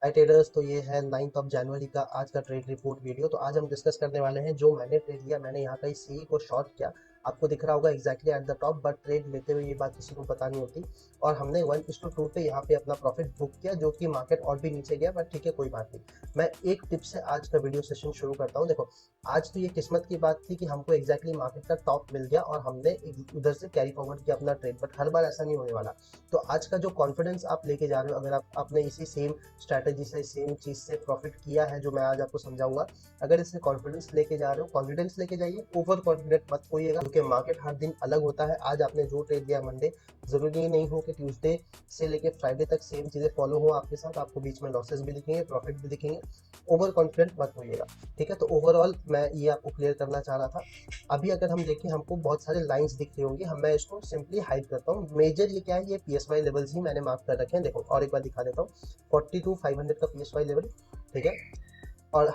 हाय traders, तो ये है 9 जनवरी का आज का ट्रेड रिपोर्ट वीडियो। तो आज हम डिस्कस करने वाले हैं जो मैंने ट्रेड लिया। मैंने यहाँ का सी को शॉर्ट किया, आपको दिख रहा होगा exactly at the top, but trade लेते हुए ये बात किसी को पता नहीं होती। और हमने 1:2 पे यहाँ पे अपना प्रॉफिट बुक किया, जो कि मार्केट और भी नीचे गया, बट ठीक है कोई बात नहीं। मैं एक टिप से आज का वीडियो सेशन शुरू करता हूँ। देखो, आज तो ये किस्मत की बात थी कि हमको एग्जैक्टली मार्केट का टॉप मिल गया और हमने उधर से कैरी फॉरवर्ड किया अपना ट्रेड, बट हर बार ऐसा नहीं होने वाला। तो आज का जो कॉन्फिडेंस आप लेके जा रहे हो, अगर आपने इसी सेम स्ट्रैटेजी से सेम चीज से प्रॉफिट किया है जो मैं आज आपको समझाऊंगा, अगर इससे कॉन्फिडेंस लेके जा रहे हो, कॉन्फिडेंस लेके जाइए, ओवर कॉन्फिडेंट मत होइएगा, क्योंकि मार्केट हर दिन अलग होता है। आज आपने जो ट्रेड दिया मंडे, जरूरी नहीं हो कि ट्यूसडे से लेके फ्राइडे तक सेम चीजें फॉलो हो आपके साथ। आपको बीच में लॉसेस भी दिखेंगे, प्रॉफिट भी दिखेंगे। ओवर कॉन्फिडेंट मत होइएगा, ठीक है। तो ओवरऑल मैं ये आपको क्लियर करना चाह रहा था। अभी अगर हम देखें, हमको बहुत सारे लाइंस दिख रही होंगी, मैं इसको सिंपली हाइड करता हूँ। मेजर ये क्या है, ये PSY लेवल्स ही मैंने मार्क कर रखे हैं। देखो और एक बार दिखा देता हूँ, 42,500 का PSY लेवल, ठीक है। और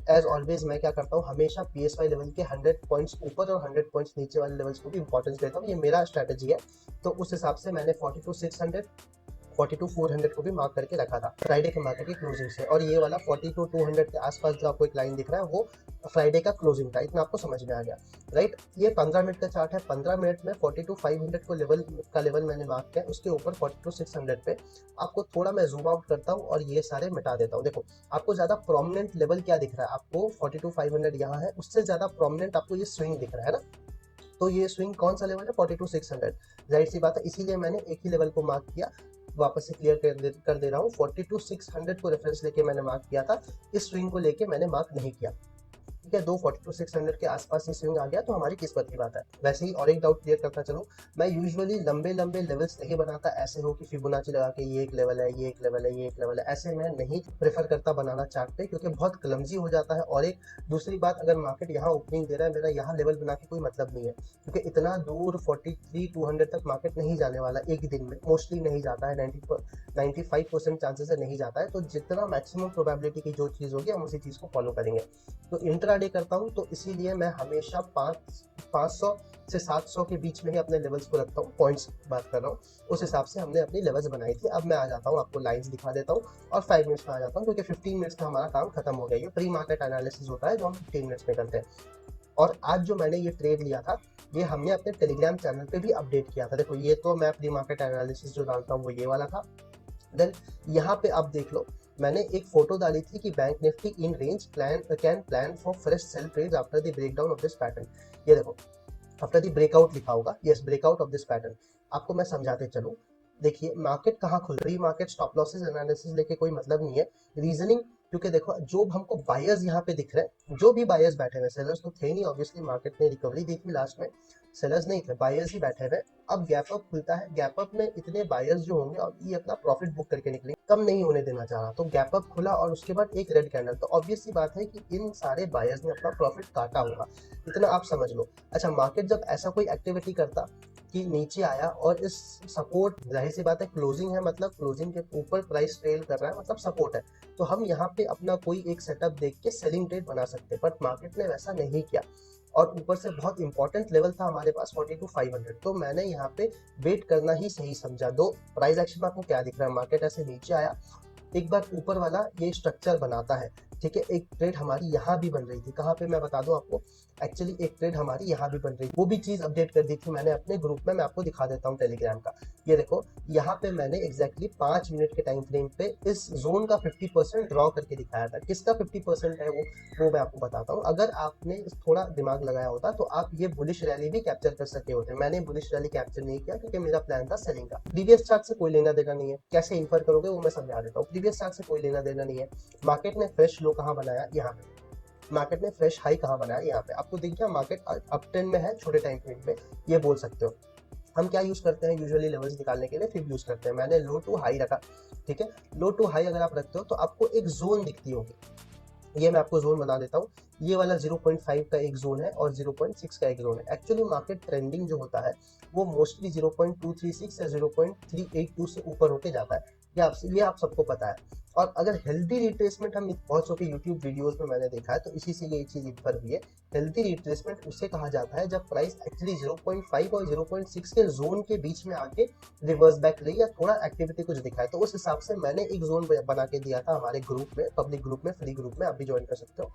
एज ऑलवेज मैं क्या करता हूँ, हमेशा PSY लेवल के 100 पॉइंट्स ऊपर और 100 पॉइंट्स नीचे वाले लेवल्स को भी इंपॉर्टेंस देता हूँ। ये मेरा स्ट्रैटेजी है। तो उस हिसाब से मैंने 42,600 42,400 को भी मार्क करके रखा था फ्राइडे के मार्केट की क्लोजिंग से। और ये वाला 42,200 के आसपास जो आपको एक लाइन दिख रहा है, वो फ्राइडे का क्लोजिंग था। इतना आपको समझ में आ गया, राइट। ये 15 मिनट का चार्ट है। 15 मिनट में 42,500 को लेवल मैंने मार्क किया, उसके ऊपर 42,600 पे आपको थोड़ा मैं जूम आउट करता हूँ और ये सारे मिटा देता हूँ। देखो, आपको ज्यादा प्रोमिनेंट लेवल क्या दिख रहा है, आपको 42,500 यहाँ है, उससे ज्यादा प्रोमिनेंट आपको ये स्विंग दिख रहा है ना। तो ये स्विंग कौन सा लेवल है, 42,600। जाहिर सी बात है, इसीलिए मैंने एक ही लेवल को मार्क किया। वापस से क्लियर कर दे रहा हूँ, 42,600 को रेफरेंस लेके मैंने मार्क किया था। इस स्विंग को लेके मैंने मार्क नहीं किया, ठीक है। 42,600 के आसपास ये स्विंग आ गया तो हमारी किस्मत की बात है। वैसे ही और एक डाउट क्लियर करता चलूं, मैं यूजुअली लंबे लंबे लेवल्स नहीं बनाता, ऐसे हो कि फिबोनाची लगा के ये एक लेवल है, ये एक लेवल है, ये एक लेवल है, ऐसे मैं नहीं प्रेफर करता बनाना चार्ट पे, क्योंकि बहुत क्लमजी हो जाता है। और एक दूसरी बात, अगर मार्केट यहाँ ओपनिंग दे रहा है, मेरा यहाँ लेवल बना के कोई मतलब नहीं है, क्योंकि इतना दूर 43,200 तक मार्केट नहीं जाने वाला एक दिन में, मोस्टली नहीं जाता है। 95% चांसेस है नहीं जाता है। तो जितना मैक्सिमम प्रोबेबिलिटी की जो चीज़ होगी, हम उसी चीज़ को फॉलो करेंगे। तो इंट्राडे करता हूँ, तो इसीलिए मैं हमेशा 500 से 700 के बीच में ही अपने लेवल्स को रखता हूँ। पॉइंट्स बात कर रहा हूँ, उस हिसाब से हमने अपनी लेवल्स बनाई थी। अब मैं आ जाता हूँ, आपको लाइंस दिखा देता हूँ और 5 मिनट्स में आ जाता हूँ, क्योंकि 15 मिनट्स में हमारा काम खत्म हो गया। ये प्री मार्केट एनालिसिस होता है जो हम 15 मिनट्स में करते हैं। और आज जो मैंने ये ट्रेड लिया था, ये हमने अपने टेलीग्राम चैनल पे भी अपडेट किया था। देखो, ये तो मैं प्री मार्केट एनालिसिस जो डालता हूँ वो ये वाला था। देन यहाँ पे आप देख लो, मैंने एक फोटो डाली थी कि bank Nifty in range can plan for fresh sell trades after the breakdown of this pattern. ये देखो, आफ्टर द ब्रेकआउट लिखा होगा, yes, breakout of this pattern. आपको मैं समझाते चलूं, देखिए मार्केट कहाँ खुल रही, मार्केट स्टॉप लॉसेस एनालिसिस लेके कोई मतलब नहीं है, रीजनिंग। क्योंकि देखो, जो हमको बायर्स यहाँ पे दिख रहे हैं, जो भी बायर्स बैठे हुए, सेलर्स तो थे नहीं, ऑब्वियसली मार्केट ने रिकवरी दी थी लास्ट में, सेलर्स नहीं थे, बायर्स ही बैठे हुए। अब गैप अप खुलता है, गैप अप में इतने बायर्स जो होंगे और ये अपना प्रॉफिट बुक करके निकलेंगे, कम नहीं होने देना चाह रहा। तो गैप अप खुला और उसके बाद एक रेड कैंडल, तो ऑब्वियस सी बात है कि इन सारे बायर्स ने अपना प्रॉफिट काटा होगा, इतना आप समझ लो। अच्छा, मार्केट जब ऐसा कोई एक्टिविटी करता कि नीचे आया और इस सपोर्ट, जाहिर सी बात है क्लोजिंग है, मतलब क्लोजिंग के ऊपर प्राइस ट्रेल कर रहा है, मतलब सपोर्ट है, तो हम यहाँ पे अपना कोई एक सेटअप देख के सेलिंग ट्रेड बना सकते हैं। बट मार्केट ने वैसा नहीं किया, और ऊपर से बहुत इंपॉर्टेंट लेवल था हमारे पास 42,500, तो मैंने यहाँ पे वेट करना ही सही समझा। दो प्राइस एक्शन में आपको क्या दिख रहा है, मार्केट ऐसे नीचे आया, एक बार ऊपर वाला ये स्ट्रक्चर बनाता है, ठीक है। एक ट्रेड हमारी यहाँ भी बन रही थी, कहाँ पे मैं बता दूं आपको, एक्चुअली एक ट्रेड हमारी यहाँ भी बन रही थी, वो भी चीज अपडेट कर दी थी मैंने अपने ग्रुप में, मैं आपको दिखा देता हूँ टेलीग्राम का। ये देखो, यहाँ पे मैंने एग्जैक्टली 5 मिनट के टाइम फ्रेम पे इस जोन का 50% ड्रॉ करके दिखाया था। किसका 50% है वो मैं आपको बताता हूँ। अगर आपने थोड़ा दिमाग लगाया होता तो आप ये बुलिश रैली भी कैप्चर कर सके होते। मैंने बुलिश रैली कैप्चर नहीं किया, क्योंकि मेरा प्लान था सेलिंग का। प्रीवियस चार्ट से कोई लेना देना नहीं है, कैसे इन्फर करोगे वो मैं समझा देता हूँ। प्रीवियस चार्ट से कोई लेना देना नहीं है। मार्केट ने फ्रेश लो कहाँ बनाया, यहाँ पे। मार्केट ने फ्रेश हाई कहाँ बनाया, यहाँ पे। आपको दिख गया मार्केट अप ट्रेंड में है छोटे टाइम फ्रेम पे, ये बोल सकते हो। हम क्या यूज करते हैं यूजुअली लेवल्स निकालने के लिए, फिर यूज करते हैं, मैंने लो टू हाई रखा, ठीक है। लो टू हाई अगर आप रखते हो तो आपको एक जोन दिखती होगी, ये मैं आपको जोन बना देता हूँ। ये वाला 0.5 का एक जोन है और 0.6 का एक जोन है। एक्चुअली मार्केट ट्रेंडिंग जो होता है वो मोस्टली 0.236 या 0.382 से ऊपर होके जाता है। ये आप सबको पता है। और अगर हेल्दी रिट्रेसमेंट हम बहुत सौ के यूट्यूब वीडियोस में मैंने देखा है, तो इसी से ये चीज ऊपर भी है। हेल्दी रिट्रेसमेंट उसे कहा जाता है जब प्राइस एक्चुअली 0.5 और 0.6 के जोन के बीच में आके रिवर्स बैक रही या थोड़ा एक्टिविटी कुछ दिखाए। तो उस हिसाब से मैंने एक जोन बना के दिया था हमारे ग्रुप में, पब्लिक ग्रुप में, फ्री ग्रुप में, आप भी ज्वाइन कर सकते हो,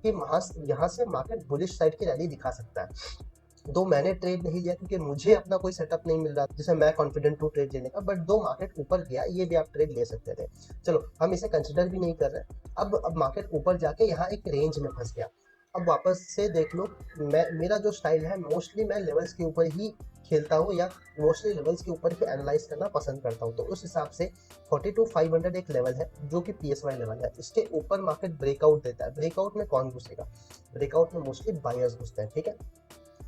कि यहाँ से मार्केट बुलिश साइड की रैली दिखा सकता है। दो मैंने ट्रेड नहीं लिया क्योंकि मुझे अपना कोई सेटअप नहीं मिल रहा जिसे मैं कॉन्फिडेंट हूँ ट्रेड लेने का, बट दो मार्केट ऊपर गया, ये भी आप ट्रेड ले सकते थे। चलो हम इसे कंसिडर भी नहीं कर रहे। अब मार्केट ऊपर जाके यहाँ एक रेंज में फंस गया। अब वापस से देख लो, मेरा जो स्टाइल है मोस्टली मैं लेवल्स के ऊपर ही खेलता हूँ, या मोस्टली लेवल्स के ऊपर ही एनालाइज करना पसंद करता हूँ। तो उस हिसाब से 42,500 एक लेवल है जो कि PSY लेवल है। इसके ऊपर मार्केट ब्रेकआउट देता है। ब्रेकआउट में कौन घुसेगा? ब्रेकआउट में मोस्टली बायर्स घुसते हैं, ठीक है।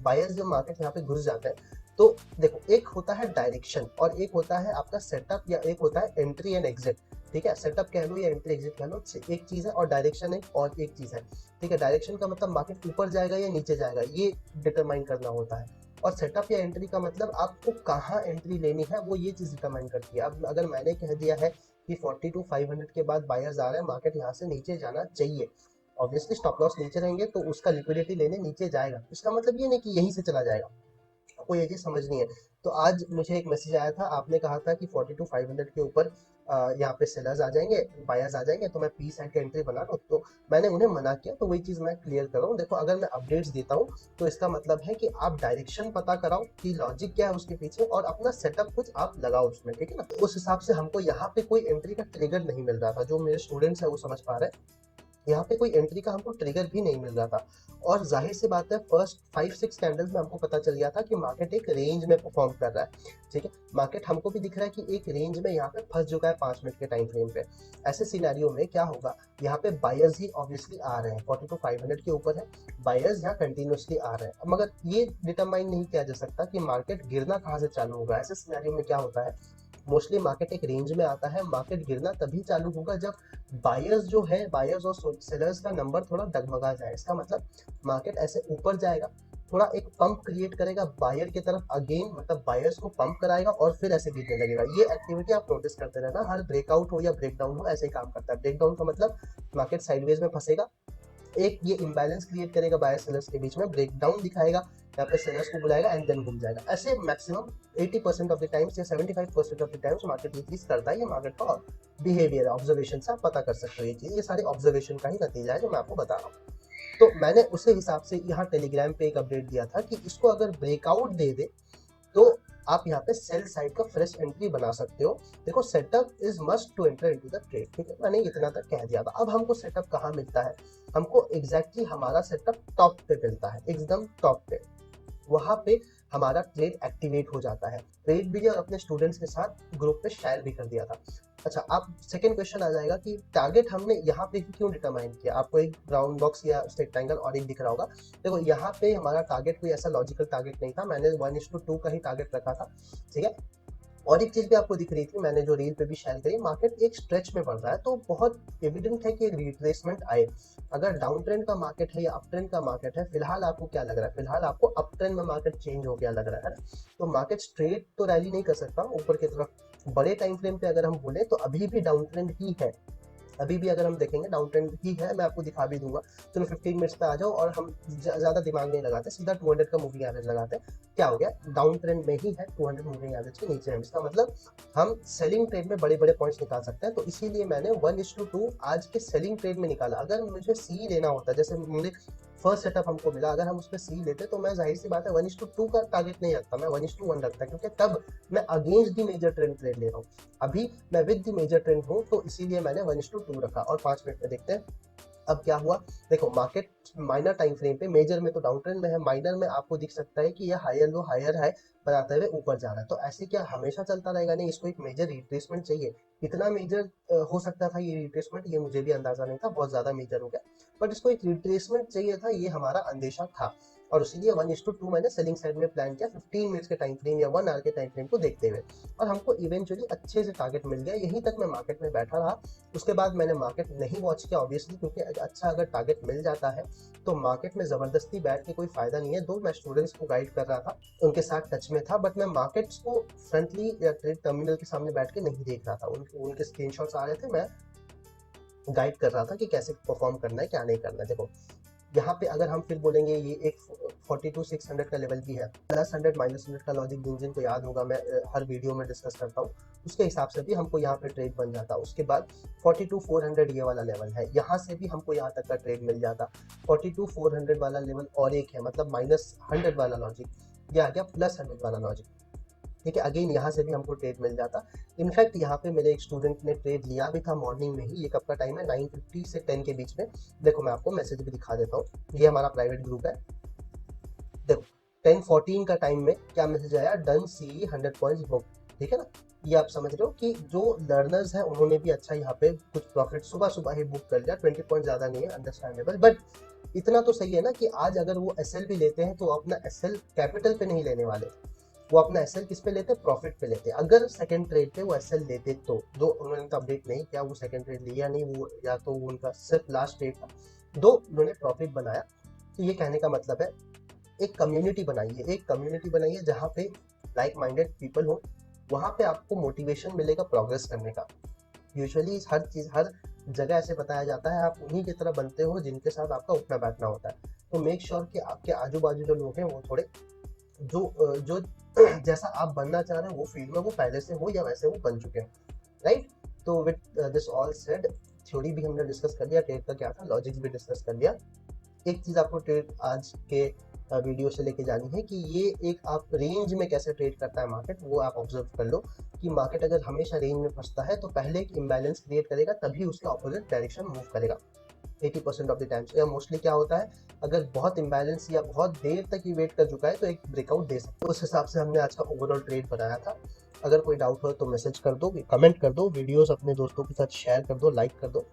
बायर्स जब मार्केट यहाँ पे घुस जाता है, तो देखो एक होता है डायरेक्शन और एक होता है आपका सेटअप, या एक होता है एंट्री एंड एग्जिट, ठीक है। सेटअप कह लो या एंट्री एग्जिट कह लो, एक चीज है, और डायरेक्शन एक और एक चीज है, ठीक है। डायरेक्शन का मतलब मार्केट ऊपर जाएगा या नीचे जाएगा, ये डिटरमाइन करना होता है। और सेटअप या एंट्री का मतलब आपको कहाँ एंट्री लेनी है, वो ये चीज डिटरमाइन करती है। अब अगर मैंने कह दिया है कि 42,500 के बाद बायर्स आ रहे हैं, मार्केट यहाँ से नीचे जाना चाहिए, ऑब्वियसली स्टॉप लॉस नीचे रहेंगे तो उसका लिक्विडिटी लेने नीचे जाएगा। इसका मतलब ये नहीं कि यहीं से चला जाएगा, आपको ये चीज समझनी है। तो आज मुझे एक मैसेज आया था, आपने कहा था कि 42,500 के ऊपर यहाँ पे सेलर्स आ जाएंगे, बायर्स आ जाएंगे, तो मैं पी साइड का एंट्री बना लूँ। तो मैंने उन्हें मना किया, तो वही चीज मैं क्लियर कर रहा हूँ। देखो अगर मैं अपडेट्स देता हूँ तो इसका मतलब है कि आप डायरेक्शन पता कराओ कि लॉजिक क्या है उसके पीछे, और अपना सेटअप कुछ आप लगाओ उसमें, ठीक है ना। उस हिसाब से हमको यहाँ पे कोई एंट्री का ट्रिगर नहीं मिल रहा था, जो मेरे स्टूडेंट्स है वो समझ पा रहे हैं। यहाँ पे कोई एंट्री का हमको ट्रिगर भी नहीं मिल रहा था। और जाहिर सी बात है, फर्स्ट 5-6 कैंडल्स में हमको पता चल गया था कि मार्केट एक रेंज में परफॉर्म कर रहा है, ठीक है। मार्केट हमको भी दिख रहा है कि एक रेंज में यहाँ पे फंस चुका है 5 मिनट के टाइम फ्रेम पे। ऐसे सिनेरियो में क्या होगा, यहाँ पे बायर्स ही ऑब्वियसली आ रहे हैं, 42,500 के ऊपर है, बायर्स यहाँ कंटिन्यूसली आ रहे हैं। मगर ये डिटरमाइन नहीं किया जा सकता कि मार्केट गिरना कहाँ से चालू होगा। ऐसे सिनेरियो में क्या होता है, मोस्टली मार्केट एक रेंज में आता है, मार्केट गिरना तभी चालू होगा जब बायर्स जो है, बायर्स और सेलर्स का नंबर थोड़ा डगमगा जाए। इसका मतलब मार्केट ऐसे ऊपर जाएगा, थोड़ा एक पंप क्रिएट करेगा बायर की तरफ अगेन, मतलब बायर्स को पंप कराएगा और फिर ऐसे गिरने लगेगा। ये एक्टिविटी आप नोटिस करते रहना, हर ब्रेकआउट हो या ब्रेकडाउन हो ऐसे ही काम करता है। ब्रेकडाउन का मतलब मार्केट साइडवेज में फंसेगा, एक ये इम्बैलेंस क्रिएट करेगा बायर सेलर्स के बीच में, ब्रेकडाउन दिखाएगा, यहाँ पे सेलर्स को बुलाएगा एंड देन घूम जाएगा। ऐसे मैक्सिमम 80% ऑफ द टाइम्स या 75% ऑफ द टाइम्स मार्केट ये चीज करता है। ये मार्केट का बिहेवियर ऑब्जर्वेशन से आप पता कर सकते हो। ये चीज, ये सारे ऑब्जर्वेशन का ही नतीजा है जो मैं आपको बता रहा हूँ। तो मैंने उसी हिसाब से यहाँ टेलीग्राम पे एक अपडेट दिया था कि इसको अगर ब्रेकआउट दे दे तो आप यहाँ पे सेल साइड का फ्रेश एंट्री बना सकते हो। देखो setup is must to enter into the trade, ठीक है। मैंने इतना तक कह दिया था। अब हमको सेटअप कहाँ मिलता है, हमको एग्जैक्टली हमारा सेटअप टॉप पे मिलता है, एकदम टॉप पे। वहां पे हमारा ट्रेड एक्टिवेट हो जाता है। ट्रेड भी और अपने स्टूडेंट्स के साथ ग्रुप पे शेयर भी कर दिया था। अच्छा, आप सेकंड क्वेश्चन आ जाएगा कि टारगेट हमने यहाँ पे क्यों डिटरमाइन किया। आपको एक राउंड बॉक्स या रेक्टेंगल और एक दिख रहा होगा। देखो यहाँ पे हमारा टारगेट कोई ऐसा लॉजिकल टारगेट नहीं था, मैंने 1:2 का ही टारगेट रखा था, ठीक है। और एक चीज भी आपको दिख रही थी, मैंने जो रील पे भी शेयर करी, मार्केट एक स्ट्रेच में बढ़ रहा है, तो बहुत एविडेंट है कि एक रिट्रेसमेंट आए। अगर डाउन ट्रेंड का मार्केट है या अप ट्रेंड का मार्केट है, फिलहाल आपको क्या लग रहा है, फिलहाल आपको अप ट्रेंड में मार्केट चेंज हो गया लग रहा है ना। तो मार्केट स्ट्रेट तो रैली नहीं कर सकता ऊपर की तरफ। बड़े टाइम फ्रेम पे अगर हम बोले तो अभी भी डाउन ट्रेंड ही है, अभी भी अगर हम देखेंगे डाउन ट्रेंड ही है। मैं आपको दिखा भी दूंगा। चलो 15 मिनट्स पे आ जाओ, और हम ज्यादा दिमाग नहीं लगाते, सीधा 200 का मूविंग एवरेज लगाते हैं। क्या हो गया, डाउन ट्रेंड में ही है, 200 मूविंग एवरेज के नीचे है। इसका मतलब हम सेलिंग ट्रेड में बड़े बड़े पॉइंट्स निकाल सकते हैं। तो इसीलिए मैंने 1:2 आज के सेलिंग ट्रेड में निकाला। अगर मुझे सी लेना होता, जैसे मुझे फर्स्ट सेटअप हमको मिला, अगर हम उसमें सी लेते तो मैं जाहिर सी बात है 1:2 का टारगेट नहीं रखता, मैं 1:1 रखता, क्योंकि तब मैं against the major trend trade ले रहा हूँ। अभी मैं विद द मेजर ट्रेंड हूँ, तो इसीलिए मैंने 1:2 रखा। और 5 मिनट में देखते हैं अब क्या हुआ। देखो मार्केट माइनर टाइम फ्रेम पे, मेजर में तो डाउन ट्रेंड में है, माइनर में आपको दिख सकता है कि यह हायर लो हायर हाई बनाते हुए ऊपर जा रहा है। तो ऐसे क्या हमेशा चलता रहेगा? नहीं, इसको एक मेजर रिट्रेसमेंट चाहिए। कितना मेजर हो सकता था ये रिट्रेसमेंट, ये मुझे भी अंदाजा नहीं था, बहुत ज्यादा मेजर हो गया, बट इसको एक रिट्रेसमेंट चाहिए था, ये हमारा अंदेशा था। और इसीलिए 1:2 मैंने सेलिंग साइड में प्लान किया 15 मिनट्स के टाइम फ्रेम या 1 आवर के टाइम फ्रेम को देखते हुए, और हमको इवेंचुअली अच्छे से टारगेट मिल गया। यहीं तक मैं मार्केट में बैठा रहा, उसके बाद मैंने मार्केट नहीं वॉच किया ऑब्वियसली, क्योंकि अच्छा अगर टारगेट मिल जाता है तो मार्केट में ज़बरदस्ती बैठ के कोई फ़ायदा नहीं है। दो मैं स्टूडेंट्स को गाइड कर रहा था, उनके साथ टच में था, बट मैं मार्केट्स को फ्रंटली या ट्रेड टर्मिनल के सामने बैठ के नहीं देख रहा था। उनके स्क्रीनशॉट्स आ रहे थे, मैं गाइड कर रहा था कि कैसे परफॉर्म करना है, क्या नहीं करना है। देखो यहाँ पे अगर हम फिर बोलेंगे ये एक 42,600 का लेवल भी है, +100 -100 का लॉजिक जिन को याद होगा, मैं हर वीडियो में डिस्कस करता हूँ, उसके हिसाब से भी हमको यहाँ पे ट्रेड बन जाता। उसके बाद 42,400 ये वाला लेवल है, यहाँ से भी हमको यहाँ तक का ट्रेड मिल जाता। 42,400 वाला लेवल और एक है, मतलब -100 वाला लॉजिक, ये आ गया +100 वाला लॉजिक। ठीक है, अगेन यहाँ से भी हमको ट्रेड मिल जाता। इनफैक्ट यहाँ पे मेरे एक स्टूडेंट ने ट्रेड लिया भी था मॉर्निंग में ही। ये कब का टाइम है, 9:50 से 10 के बीच में। देखो मैं आपको मैसेज भी दिखा देता हूँ, ये हमारा प्राइवेट ग्रुप है। देखो 10:14 का टाइम में क्या मैसेज आया, डन सी 100 पॉइंट्स बुक। ठीक है ना, ये आप समझ रहे हो कि जो लर्नर्स हैं उन्होंने भी अच्छा यहाँ पे कुछ प्रॉफिट सुबह सुबह ही बुक कर लिया। 20 पॉइंट ज़्यादा नहीं है, अंडरस्टैंडेबल, बट इतना तो सही है ना कि आज अगर वो एसएल भी लेते हैं तो अपना एसएल कैपिटल पे नहीं लेने वाले, वो अपना एसएल किस पे लेते हैं, प्रॉफिट पे लेते हैं। अगर सेकंड ट्रेड पे वो एसएल लेते तो, दो उन्होंने तो अपडेट नहीं किया वो सेकंड ट्रेड लिया नहीं, वो या तो वो उनका सिर्फ लास्ट ट्रेड था, दो उन्होंने प्रॉफिट बनाया। तो ये कहने का मतलब है एक कम्युनिटी बनाइए, एक कम्युनिटी बनाइए जहाँ पे लाइक माइंडेड पीपल हो, वहाँ पे आपको मोटिवेशन मिलेगा प्रोग्रेस करने का। यूजुअली हर चीज़ हर जगह ऐसे बताया जाता है, आप उन्हीं की तरह बनते हो जिनके साथ आपका उठना बैठना होता है। तो मेक श्योर कि आपके आजू बाजू जो लोग हैं वो थोड़े जो जैसा आप बनना चाह रहे हो वो फील्ड में वो पहले से हो या वैसे वो बन चुके हैं, राइट। तो with this all said, theory भी हमने डिस्कस कर लिया, ट्रेड का क्या था, लॉजिक्स भी डिस्कस कर लिया। एक चीज़ आपको ट्रेड आज के वीडियो से लेके जानी है कि ये एक आप रेंज में कैसे ट्रेड करता है मार्केट, वो आप ऑब्जर्व कर लो कि मार्केट अगर हमेशा रेंज में फंसता है तो पहले एक इम्बैलेंस क्रिएट करेगा, तभी उसके ऑपोजिट डायरेक्शन मूव करेगा 80% ऑफ द टाइम्स। या मोस्टली क्या होता है, अगर बहुत इम्बैलेंस या बहुत देर तक ही वेट कर चुका है तो एक ब्रेकआउट दे सकता है। उस हिसाब से हमने आज का ओवरऑल ट्रेड बनाया था। अगर कोई डाउट हो तो मैसेज कर दो, कमेंट कर दो, वीडियोस अपने दोस्तों के साथ शेयर कर दो, लाइक कर दो।